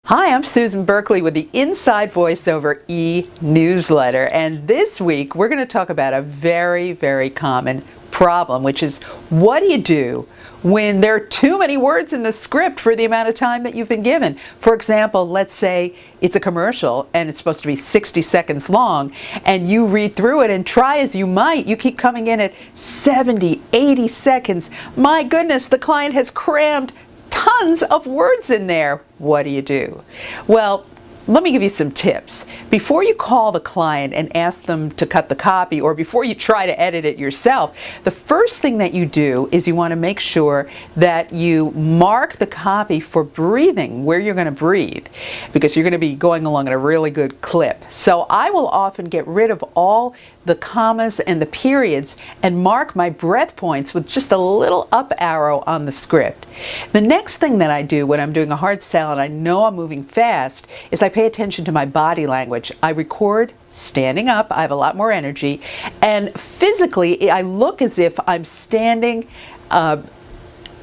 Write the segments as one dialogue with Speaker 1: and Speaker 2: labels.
Speaker 1: Hi, I'm Susan Berkley with the Inside Voiceover e-newsletter, and this week we're going to talk about a very common problem, which is what do you do when there are too many words in the script for the amount of time that you've been given? For example, let's say it's a commercial and it's supposed to be 60 seconds long, and you read through it and try as you might, you keep coming in at 70, 80 seconds. My goodness, the client has crammed tons of words in there. What do you do? Well, let me give you some tips. Before you call the client and ask them to cut the copy, or before you try to edit it yourself, the first thing that you do is you want to make sure that you mark the copy for breathing, where you're going to breathe, because you're going to be going along at a really good clip. So I will often get rid of all the commas and the periods and mark my breath points with just a little up arrow on the script. The next thing that I do when I'm doing a hard sell and I know I'm moving fast is I pay attention to my body language. I record standing up, I have a lot more energy, and physically I look as if I'm standing I'm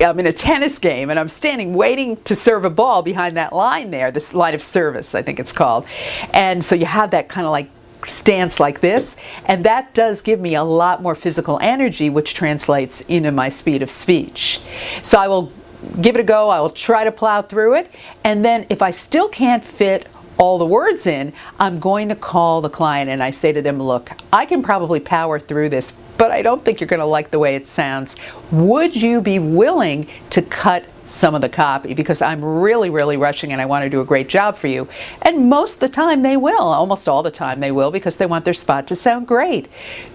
Speaker 1: in a tennis game and I'm standing waiting to serve a ball behind that line there, this line of service I think it's called. And so you have that kind of like stance like this, and that does give me a lot more physical energy, which translates into my speed of speech. So I will give it a go, I will try to plow through it, and then if I still can't fit all the words in, I'm going to call the client and I say to them, look, I can probably power through this, but I don't think you're going to like the way it sounds. Would you be willing to cut some of the copy, because I'm really rushing and I want to do a great job for you? And most of the time they will, almost all the time they will, because they want their spot to sound great.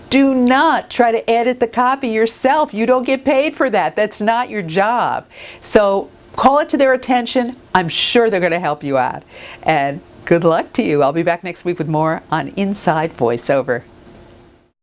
Speaker 1: Do not try to edit the copy yourself. You don't get paid for that. That's not your job. So call it to their attention. I'm sure they're going to help you out. And good luck to you. I'll be back next week with more on Inside Voiceover.